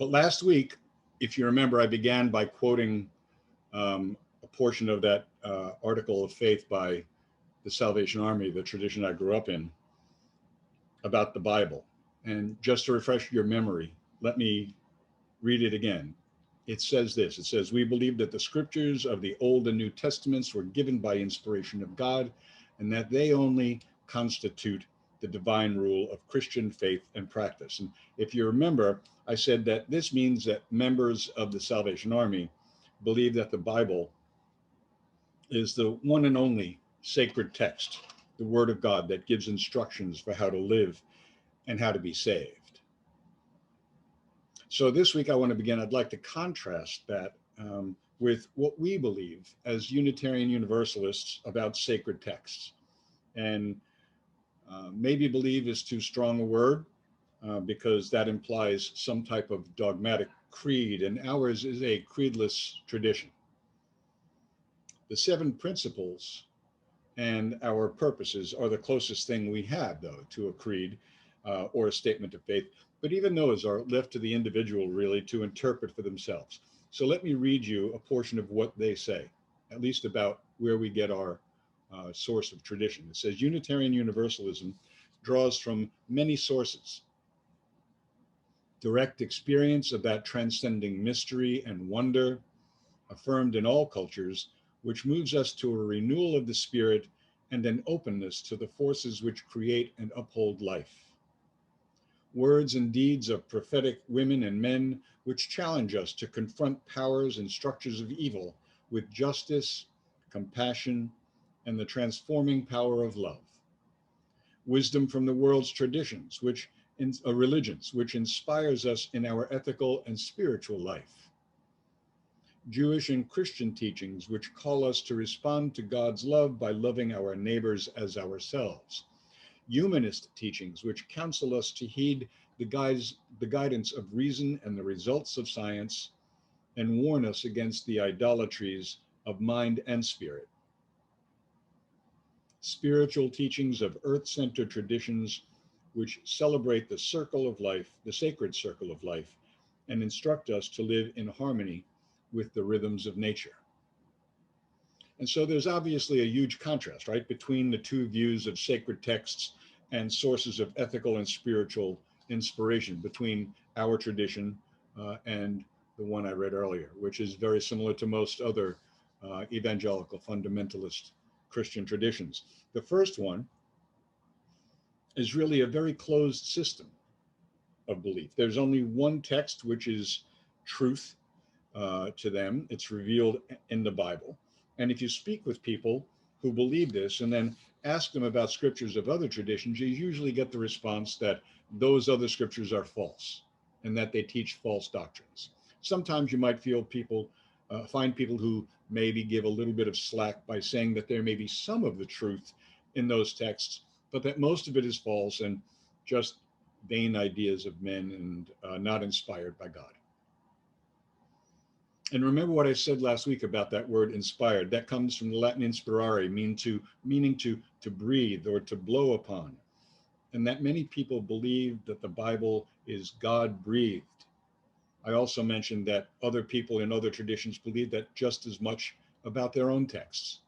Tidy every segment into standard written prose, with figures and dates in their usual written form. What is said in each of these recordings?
But last week, if you remember, I began by quoting a portion of that article of faith by the Salvation Army, the tradition I grew up in, about the Bible. And just to refresh your memory, let me read it again. It says this. It says, "We believe that the scriptures of the Old and New Testaments were given by inspiration of God, and that they only constitute the divine rule of Christian faith and practice." And if you remember, I said that this means that members of the Salvation Army believe that the Bible is the one and only sacred text, the Word of God that gives instructions for how to live and how to be saved. So this week I want to begin, I'd like to contrast that with what we believe as Unitarian Universalists about sacred texts. And maybe believe is too strong a word because that implies some type of dogmatic creed, and ours is a creedless tradition. The seven principles and our purposes are the closest thing we have, though, to a creed or a statement of faith. But even those are left to the individual, really, to interpret for themselves. So let me read you a portion of what they say, at least about where we get our source of tradition. It says, "Unitarian Universalism draws from many sources. Direct experience about transcending mystery and wonder, affirmed in all cultures, which moves us to a renewal of the spirit and an openness to the forces which create and uphold life. Words and deeds of prophetic women and men, which challenge us to confront powers and structures of evil with justice, compassion, and the transforming power of love. Wisdom from the world's traditions, religions, which inspires us in our ethical and spiritual life. Jewish and Christian teachings, which call us to respond to God's love by loving our neighbors as ourselves. Humanist teachings, which counsel us to heed the guidance of reason and the results of science, and warn us against the idolatries of mind and spirit. Spiritual teachings of earth-centered traditions, which celebrate the circle of life, the sacred circle of life, and instruct us to live in harmony with the rhythms of nature." And so there's obviously a huge contrast, right, between the two views of sacred texts and sources of ethical and spiritual inspiration, between our tradition and the one I read earlier, which is very similar to most other evangelical fundamentalist Christian traditions. The first one is really a very closed system of belief. There's only one text, which is truth to them. It's revealed in the Bible. And if you speak with people who believe this and then ask them about scriptures of other traditions, you usually get the response that those other scriptures are false and that they teach false doctrines. Sometimes you might find people who maybe give a little bit of slack by saying that there may be some of the truth in those texts, but that most of it is false and just vain ideas of men and not inspired by God. And remember what I said last week about that word inspired. That comes from the Latin inspirare, meaning to breathe or to blow upon. And that many people believe that the Bible is God-breathed. I also mentioned that other people in other traditions believe that just as much about their own texts.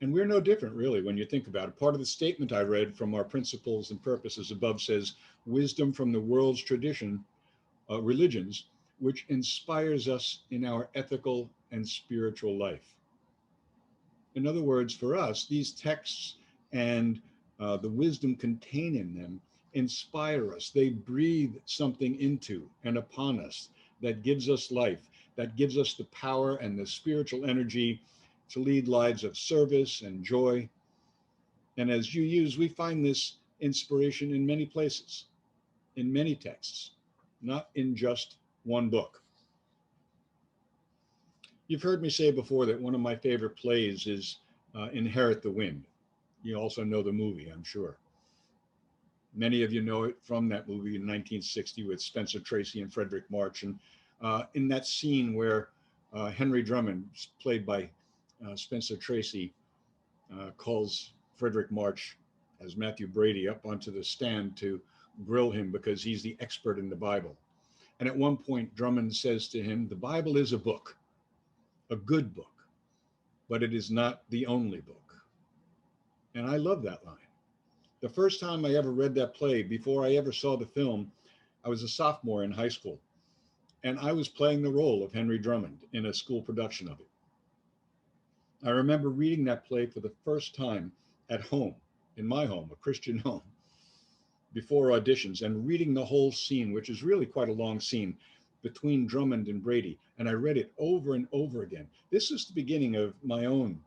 And we're no different, really, when you think about it. Part of the statement I read from our principles and purposes above says, "Wisdom from the world's religions, which inspires us in our ethical and spiritual life." In other words, for us, these texts and the wisdom contained in them inspire us. They breathe something into and upon us that gives us life, that gives us the power and the spiritual energy to lead lives of service and joy. And as we find this inspiration in many places, in many texts, not in just one book. You've heard me say before that one of my favorite plays is Inherit the Wind. You also know the movie, I'm sure. Many of you know it from that movie in 1960 with Spencer Tracy and Frederick March. And in that scene where Henry Drummond, played by Spencer Tracy, calls Frederick March as Matthew Brady up onto the stand to grill him because he's the expert in the Bible. And at one point, Drummond says to him, "The Bible is a book, a good book, but it is not the only book." And I love that line. The first time I ever read that play, before I ever saw the film, I was a sophomore in high school, and I was playing the role of Henry Drummond in a school production of it. I remember reading that play for the first time at home, in my home, a Christian home, before auditions, and reading the whole scene, which is really quite a long scene between Drummond and Brady. And I read it over and over again. This is the beginning of my own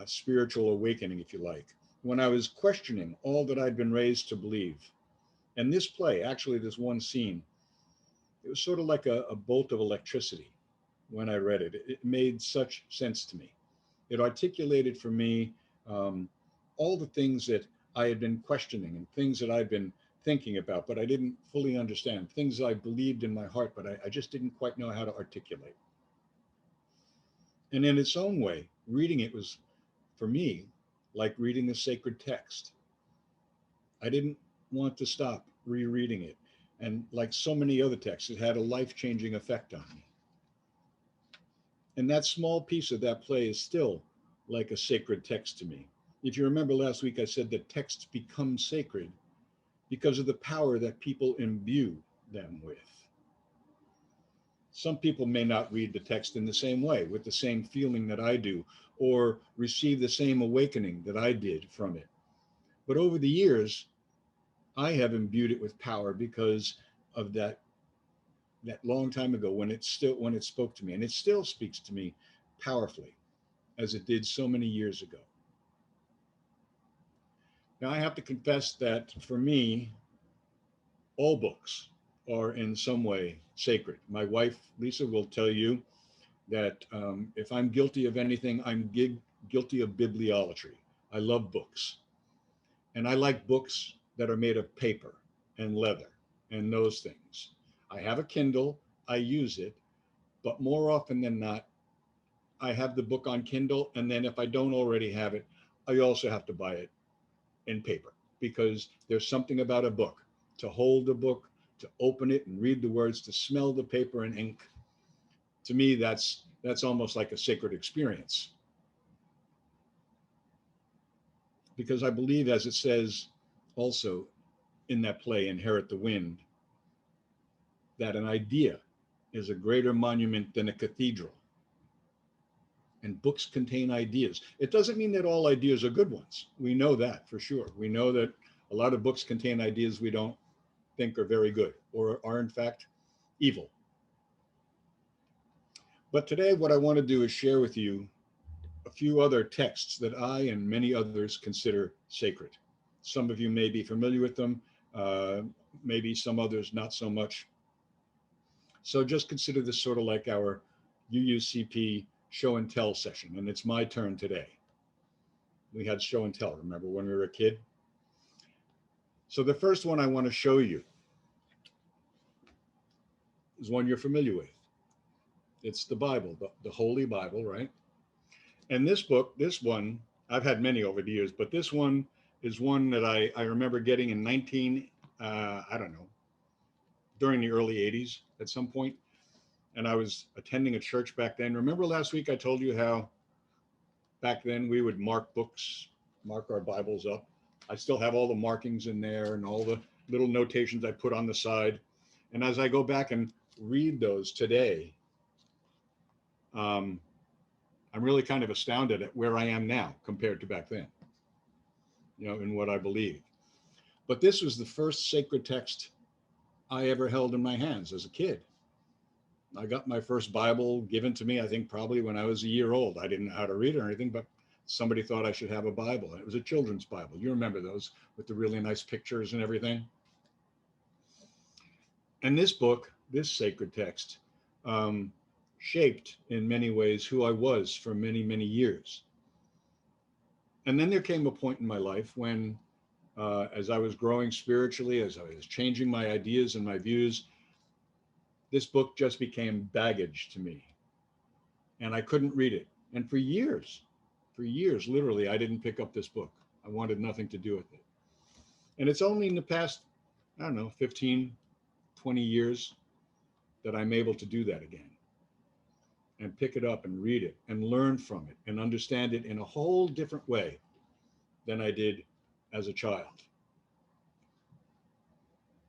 spiritual awakening, if you like, when I was questioning all that I'd been raised to believe. And this play, actually, this one scene, it was sort of like a bolt of electricity when I read it. It made such sense to me. It articulated for me all the things that I had been questioning and things that I'd been thinking about, but I didn't fully understand, things I believed in my heart, but I just didn't quite know how to articulate. And in its own way, reading it was, for me, like reading a sacred text. I didn't want to stop rereading it. And like so many other texts, it had a life changing effect on me. And that small piece of that play is still like a sacred text to me. If you remember last week, I said that texts become sacred because of the power that people imbue them with. Some people may not read the text in the same way, with the same feeling that I do, or receive the same awakening that I did from it. But over the years, I have imbued it with power because of that long time ago when it spoke to me, and it still speaks to me powerfully as it did so many years ago. Now I have to confess that for me, all books are in some way sacred. My wife Lisa will tell you that if I'm guilty of anything, I'm guilty of bibliolatry. I love books, and I like books that are made of paper and leather and those things. I have a Kindle, I use it, but more often than not, I have the book on Kindle, and then if I don't already have it, I also have to buy it in paper because there's something about a book, to hold a book, to open it and read the words, to smell the paper and ink. To me, that's almost like a sacred experience. Because I believe, as it says also in that play, Inherit the Wind, that an idea is a greater monument than a cathedral. And books contain ideas. It doesn't mean that all ideas are good ones. We know that for sure. We know that a lot of books contain ideas we don't think are very good or are in fact evil. But today, what I want to do is share with you a few other texts that I and many others consider sacred. Some of you may be familiar with them, uh, maybe some others not so much. So just consider this sort of like our UUCP show and tell session, and it's my turn today. We had show and tell, remember when we were a kid? So the first one I want to show you is one you're familiar with. It's the Bible, the Holy Bible, right? And this book, this one, I've had many over the years, but this one is one that I remember getting in I don't know, during the early 80s at some point. And I was attending a church back then. Remember last week I told you how back then we would mark our Bibles up. I still have all the markings in there and all the little notations I put on the side. And as I go back and read those today, I'm really kind of astounded at where I am now compared to back then, in what I believe. But this was the first sacred text I ever held in my hands as a kid. I got my first Bible given to me, I think probably when I was a year old. I didn't know how to read or anything, but somebody thought I should have a Bible. It was a children's Bible. You remember those with the really nice pictures and everything. And this book, this sacred text, shaped in many ways who I was for many, many years. And then there came a point in my life when, as I was growing spiritually, as I was changing my ideas and my views, this book just became baggage to me. And I couldn't read it. And for years, literally, I didn't pick up this book. I wanted nothing to do with it. And it's only in the past, I don't know, 15, 20 years that I'm able to do that again and pick it up and read it and learn from it and understand it in a whole different way than I did as a child.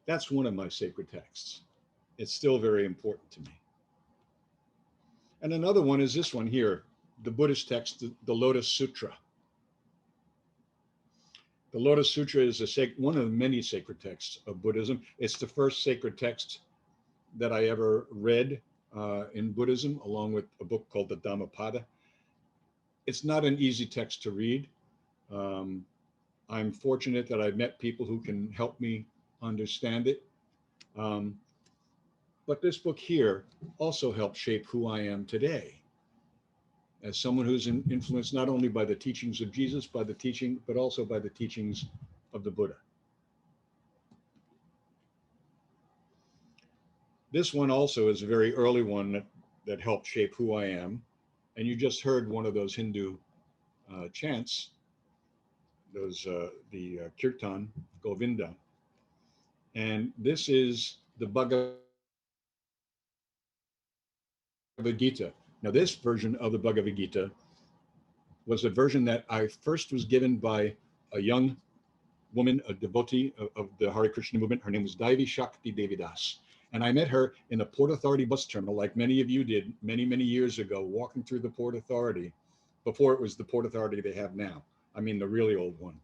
That's one of my sacred texts. It's still very important to me. And another one is this one here, the Buddhist text, the Lotus Sutra. The Lotus Sutra is one of the many sacred texts of Buddhism. It's the first sacred text that I ever read in Buddhism, along with a book called the Dhammapada. It's not an easy text to read. I'm fortunate that I've met people who can help me understand it. But this book here also helped shape who I am today as someone who's influenced not only by the teachings of Jesus, but also by the teachings of the Buddha. This one also is a very early one that helped shape who I am. And you just heard one of those Hindu chants, the Kirtan, Govinda. And this is the Bhagavad Gita. Now, this version of the Bhagavad Gita was a version that I first was given by a young woman, a devotee of the Hare Krishna movement. Her name was Devi Shakti Devidas. And I met her in the Port Authority bus terminal, like many of you did many, many years ago, walking through the Port Authority, before it was the Port Authority they have now. I mean, the really old one.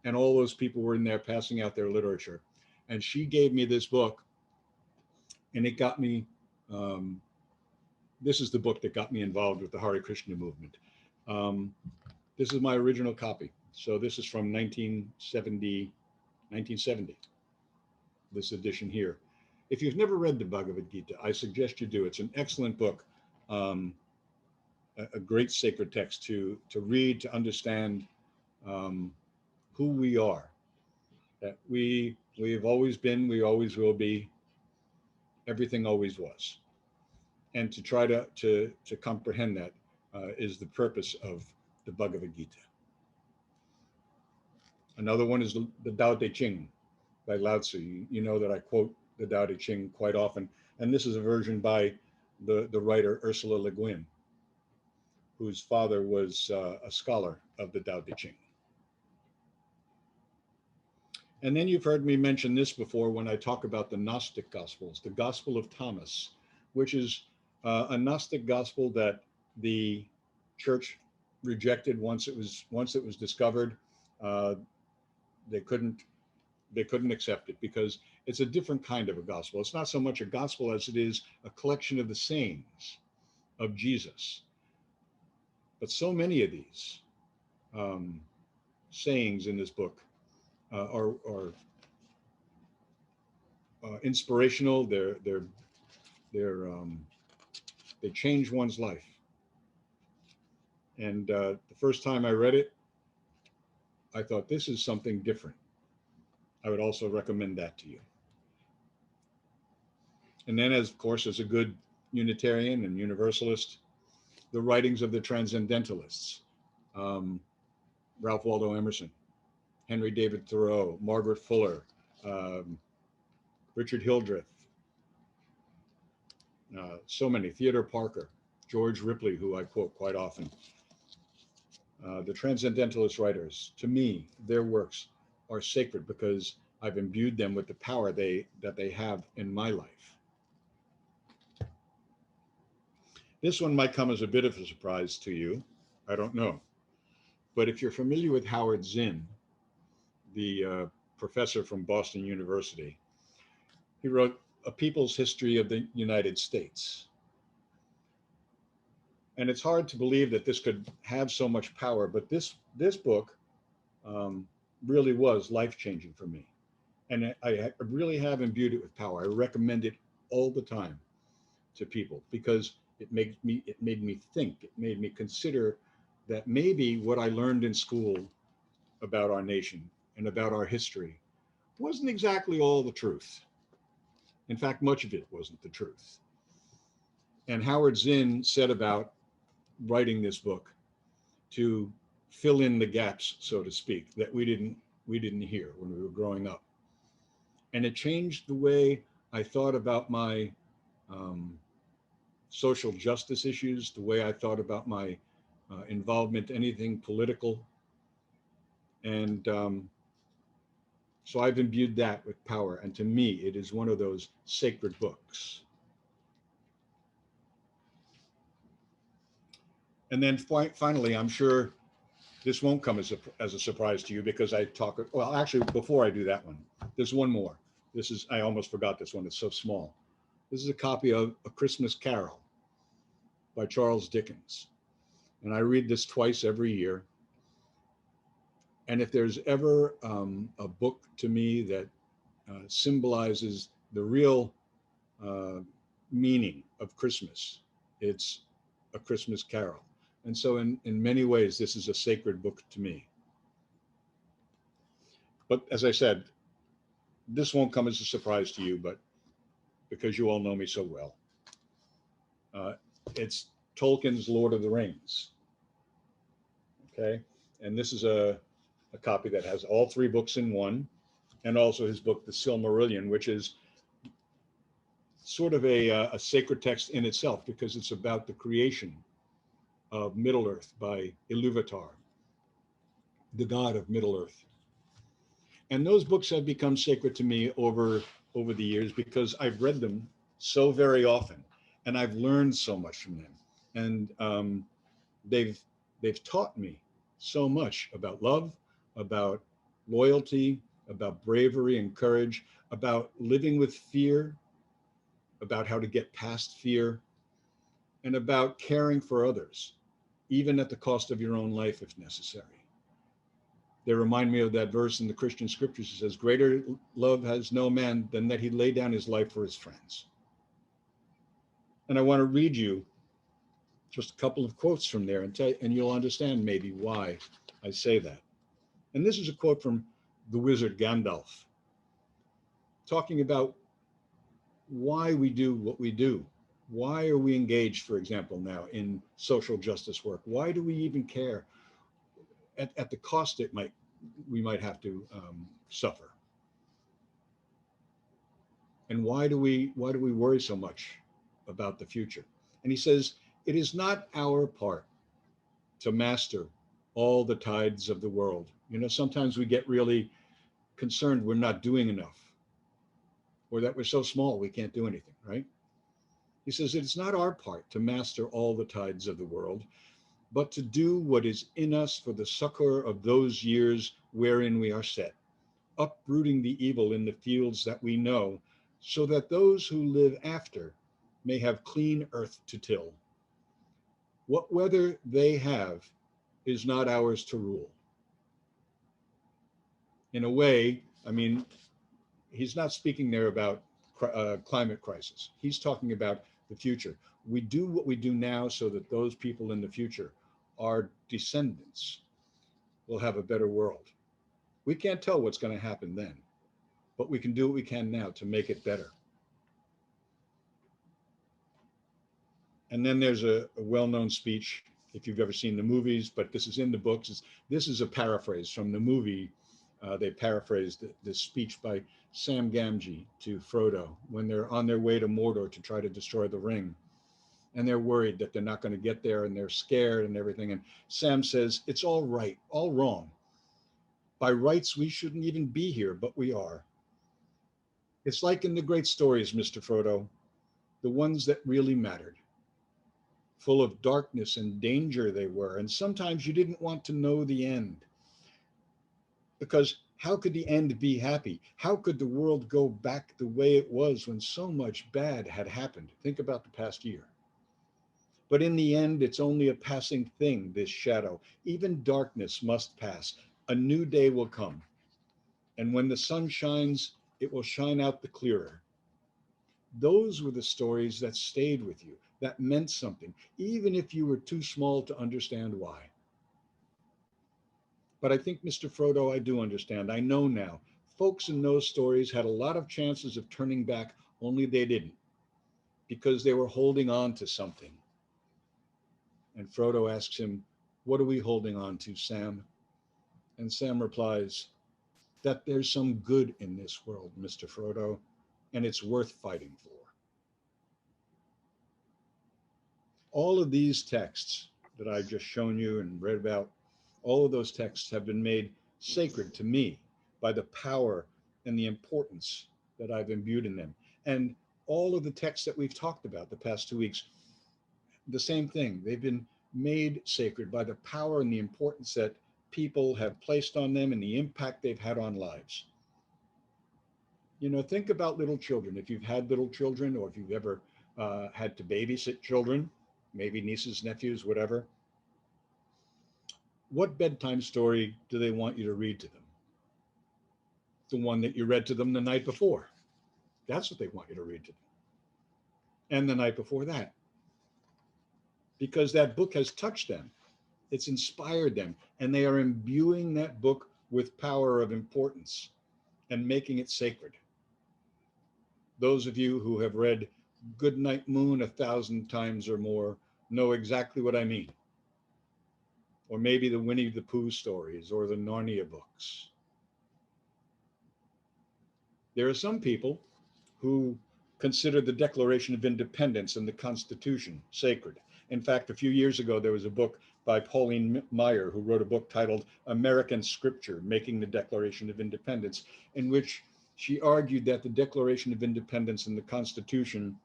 And all those people were in there passing out their literature. And she gave me this book, and it got me, this is the book that got me involved with the Hare Krishna movement. This is my original copy. So this is from 1970, this edition here. If you've never read the Bhagavad Gita, I suggest you do. It's an excellent book, a great sacred text to read, to understand who we are, that we have always been, we always will be, everything always was. And to try to comprehend that is the purpose of the Bhagavad Gita. Another one is the Tao Te Ching by Lao Tzu. You know that I quote the Tao Te Ching quite often. And this is a version by the writer Ursula Le Guin, whose father was a scholar of the Tao Te Ching. And then you've heard me mention this before when I talk about the Gnostic Gospels, the Gospel of Thomas, which is a Gnostic gospel that the church rejected once it was discovered. They couldn't accept it because it's a different kind of a gospel. It's not so much a gospel as it is a collection of the sayings of Jesus. But so many of these sayings in this book are inspirational. They change one's life. And the first time I read it, I thought, this is something different. I would also recommend that to you. And then, of course, as a good Unitarian and Universalist, the writings of the Transcendentalists, Ralph Waldo Emerson, Henry David Thoreau, Margaret Fuller, Richard Hildreth, so many, Theodore Parker, George Ripley, who I quote quite often. The Transcendentalist writers, to me, their works are sacred because I've imbued them with the power that they have in my life. This one might come as a bit of a surprise to you. I don't know. But if you're familiar with Howard Zinn, the professor from Boston University, he wrote A People's History of the United States. And it's hard to believe that this could have so much power, but this book really was life-changing for me. And I really have imbued it with power. I recommend it all the time to people because it made me think, it made me consider that maybe what I learned in school about our nation and about our history wasn't exactly all the truth. In fact, much of it wasn't the truth. And Howard Zinn set about writing this book to fill in the gaps, so to speak, that we didn't hear when we were growing up. And it changed the way I thought about my um, social justice issues, the way I thought about my involvement, anything political. And so I've imbued that with power. And to me, it is one of those sacred books. And then finally, I'm sure this won't come as a surprise to you because I talk, well, actually, before I do that one, there's one more. This is, I almost forgot this one. It's so small. This is a copy of A Christmas Carol by Charles Dickens. And I read this twice every year. And if there's ever a book to me that symbolizes the real uh, meaning of Christmas, it's A Christmas Carol. And so, in many ways, this is a sacred book to me. But as I said, this won't come as a surprise to you, but because you all know me so well, uh, it's Tolkien's Lord of the Rings. Okay. And this is a copy that has all three books in one, and also his book, The Silmarillion, which is sort of a sacred text in itself because it's about the creation of Middle Earth by Iluvatar, the god of Middle Earth. And those books have become sacred to me over the years because I've read them so very often, and I've learned so much from them, and they've they've taught me so much about love, about loyalty, about bravery and courage, about living with fear, about how to get past fear, and about caring for others, even at the cost of your own life if necessary. They remind me of that verse in the Christian scriptures. It says, greater love has no man than that he lay down his life for his friends. And I want to read you just a couple of quotes from there and you'll understand maybe why I say that. And this is a quote from the wizard Gandalf, talking about why we do what we do. Why are we engaged, for example, now in social justice work? Why do we even care at the cost we might have to suffer? And why do we worry so much about the future? And he says, it is not our part to master all the tides of the world. You know, sometimes we get really concerned we're not doing enough or that we're so small we can't do anything, right? He says, it's not our part to master all the tides of the world, but to do what is in us for the succor of those years wherein we are set, uprooting the evil in the fields that we know, so that those who live after may have clean earth to till. What weather they have is not ours to rule. In a way, I mean, he's not speaking there about climate crisis. He's talking about the future. We do what we do now so that those people in the future, our descendants, will have a better world. We can't tell what's going to happen then, but we can do what we can now to make it better. And then there's a well-known speech, if you've ever seen the movies, but this is in the books. This is a paraphrase from the movie. They paraphrased this speech by Sam Gamgee to Frodo when they're on their way to Mordor to try to destroy the ring. And they're worried that they're not going to get there and they're scared and everything. And Sam says, it's all right, all wrong. By rights, we shouldn't even be here, but we are. It's like in the great stories, Mr. Frodo, the ones that really mattered. Full of darkness and danger they were, and sometimes you didn't want to know the end. Because how could the end be happy? How could the world go back the way it was when so much bad had happened? Think about the past year. But in the end, it's only a passing thing, this shadow. Even darkness must pass. A new day will come. And when the sun shines, it will shine out the clearer. Those were the stories that stayed with you, that meant something, even if you were too small to understand why. But I think, Mr. Frodo, I do understand. I know now. Folks in those stories had a lot of chances of turning back, only they didn't, because they were holding on to something. And Frodo asks him, what are we holding on to, Sam? And Sam replies, that there's some good in this world, Mr. Frodo, and it's worth fighting for. All of these texts that I've just shown you and read about, all of those texts have been made sacred to me by the power and the importance that I've imbued in them. And all of the texts that we've talked about the past 2 weeks, the same thing. They've been made sacred by the power and the importance that people have placed on them and the impact they've had on lives. You know, think about little children. If you've had little children, or if you've ever had to babysit children, maybe nieces, nephews, whatever, what bedtime story do they want you to read to them? The one that you read to them the night before. That's what they want you to read to them. And the night before that. Because that book has touched them, it's inspired them, and they are imbuing that book with power of importance and making it sacred. Those of you who have read Goodnight Moon 1,000 times or more know exactly what I mean. Or maybe the Winnie the Pooh stories or the Narnia books. There are some people who consider the Declaration of Independence and the Constitution sacred. In fact, a few years ago, there was a book by Pauline Maier, who wrote a book titled American Scripture, Making the Declaration of Independence, in which she argued that the Declaration of Independence and the Constitution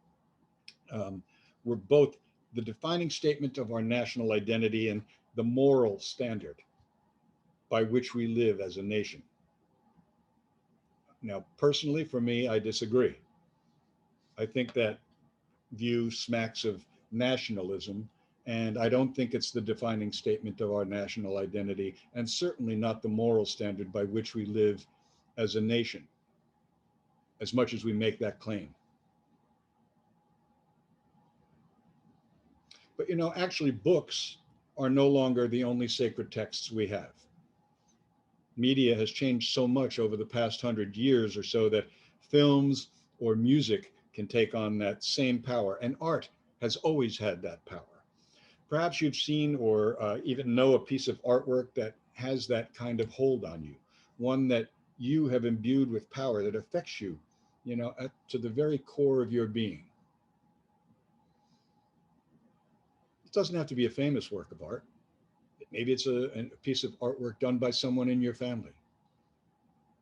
were both the defining statement of our national identity and the moral standard by which we live as a nation. Now, personally, for me, I disagree. I think that view smacks of nationalism, and I don't think it's the defining statement of our national identity, and certainly not the moral standard by which we live as a nation, as much as we make that claim. But you know, actually, books are no longer the only sacred texts we have. Media has changed so much over the past 100 years or so that films or music can take on that same power, and art has always had that power. Perhaps you've seen or even know a piece of artwork that has that kind of hold on you, one that you have imbued with power that affects you, you know, to the very core of your being. It doesn't have to be a famous work of art. Maybe it's a piece of artwork done by someone in your family.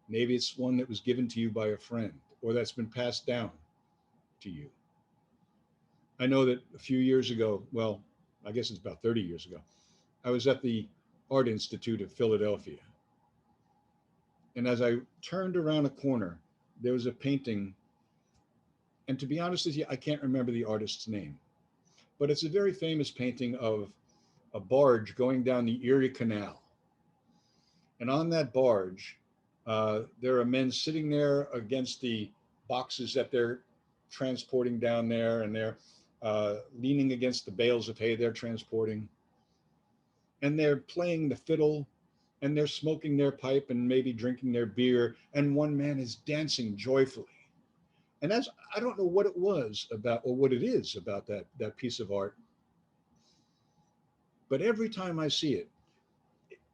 Maybe it's one that was given to you by a friend or that's been passed down to you. I know that a few years ago, well, I guess it's about 30 years ago, I was at the Art Institute of Philadelphia. And as I turned around a corner, there was a painting. And to be honest with you, I can't remember the artist's name, but it's a very famous painting of a barge going down the Erie Canal. And on that barge, there are men sitting there against the boxes that they're transporting down there, and they're leaning against the bales of hay they're transporting. And they're playing the fiddle, and they're smoking their pipe and maybe drinking their beer. And one man is dancing joyfully. And that's, I don't know what it was about or what it is about that piece of art. But every time I see it,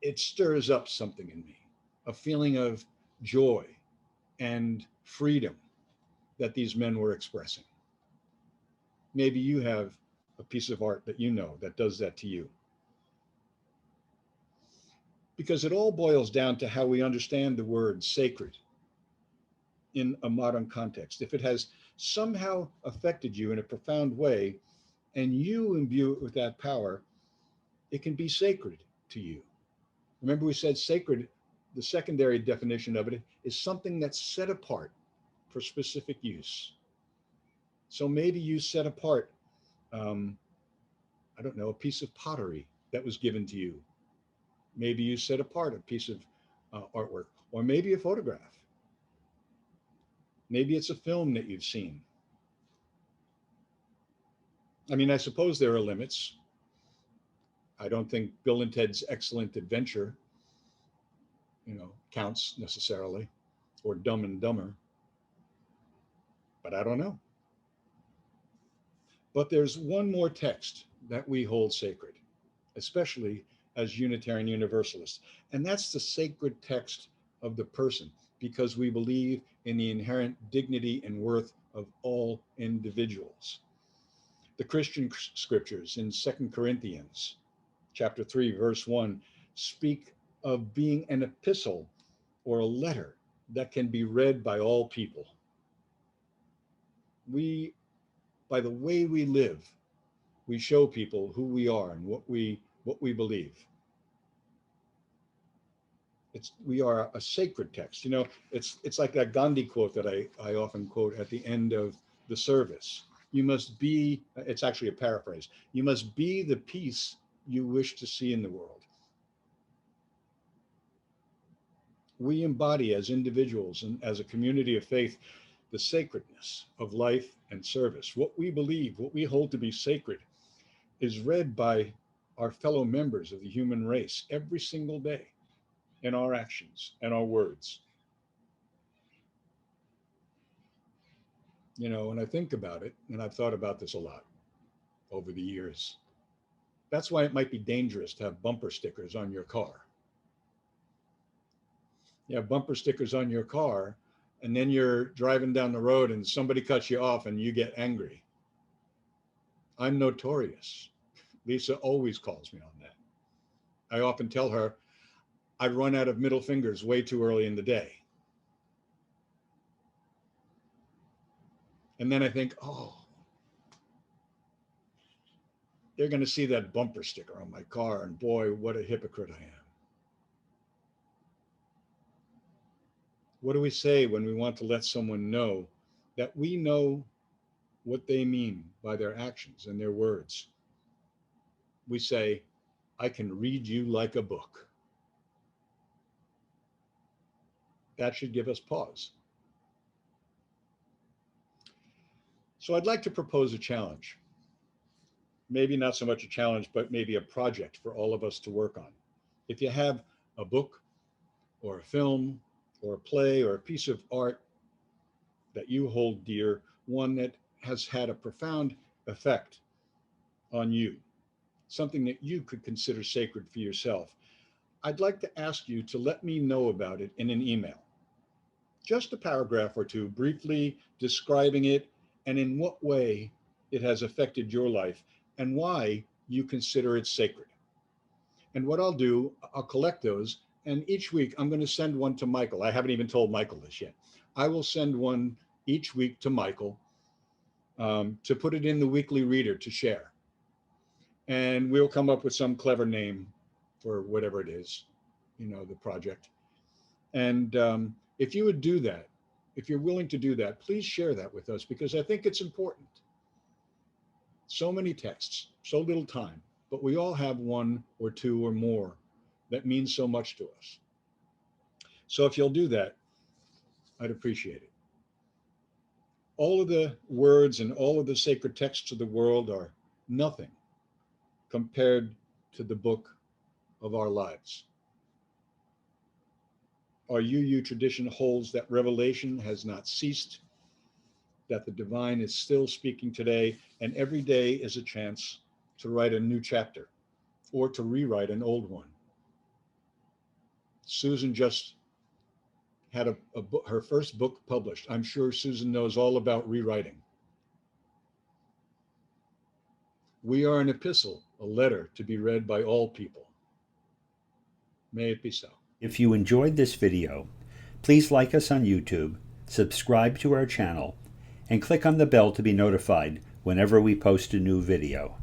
it stirs up something in me, a feeling of joy and freedom that these men were expressing. Maybe you have a piece of art that you know that does that to you. Because it all boils down to how we understand the word sacred in a modern context. If it has somehow affected you in a profound way and you imbue it with that power, it can be sacred to you. Remember, we said sacred, the secondary definition of it is something that's set apart for specific use. So maybe you set apart, I don't know, a piece of pottery that was given to you. Maybe you set apart a piece of artwork, or maybe a photograph. Maybe it's a film that you've seen. I mean, I suppose there are limits. I don't think Bill and Ted's Excellent Adventure, you know, counts necessarily, or Dumb and Dumber, but I don't know. But there's one more text that we hold sacred, especially as Unitarian Universalists, and that's the sacred text of the person, because we believe in the inherent dignity and worth of all individuals. The The Christian scriptures in 2 Corinthians chapter 3, verse 1 speak of being an epistle or a letter that can be read by all people. We, by the way we live, we show people who we are and what we believe. We are a sacred text. You know, it's like that Gandhi quote that I often quote at the end of the service. You must be, it's actually a paraphrase, you must be the peace you wish to see in the world. We embody as individuals and as a community of faith the sacredness of life and service. What we believe, what we hold to be sacred, is read by our fellow members of the human race every single day in our actions and our words. You know, when I think about it, and I've thought about this a lot over the years, that's why it might be dangerous to have bumper stickers on your car. You have bumper stickers on your car, and then you're driving down the road and somebody cuts you off and you get angry. I'm notorious. Lisa always calls me on that. I often tell her I run out of middle fingers way too early in the day. And then I think, oh, they're going to see that bumper sticker on my car, and boy, what a hypocrite I am. What do we say when we want to let someone know that we know what they mean by their actions and their words? We say, I can read you like a book. That should give us pause. So I'd like to propose a challenge. Maybe not so much a challenge, but maybe a project for all of us to work on. If you have a book or a film or a play or a piece of art that you hold dear, one that has had a profound effect on you, something that you could consider sacred for yourself, I'd like to ask you to let me know about it in an email. Just a paragraph or two, briefly describing it and in what way it has affected your life and why you consider it sacred. And what I'll do, I'll collect those, and each week I'm going to send one to Michael. I haven't even told Michael this yet. I will send one each week to Michael to put it in the weekly reader to share. And we'll come up with some clever name for whatever it is, you know, the project. And if you would do that, if you're willing to do that, please share that with us, because I think it's important. So many texts, so little time, but we all have one or two or more that means so much to us. So if you'll do that, I'd appreciate it. All of the words and all of the sacred texts of the world are nothing compared to the book of our lives. Our UU tradition holds that revelation has not ceased, that the divine is still speaking today, and every day is a chance to write a new chapter or to rewrite an old one. Susan just had her first book published. I'm sure Susan knows all about rewriting. We are an epistle, a letter to be read by all people. May it be so. If you enjoyed this video, please like us on YouTube, subscribe to our channel, and click on the bell to be notified whenever we post a new video.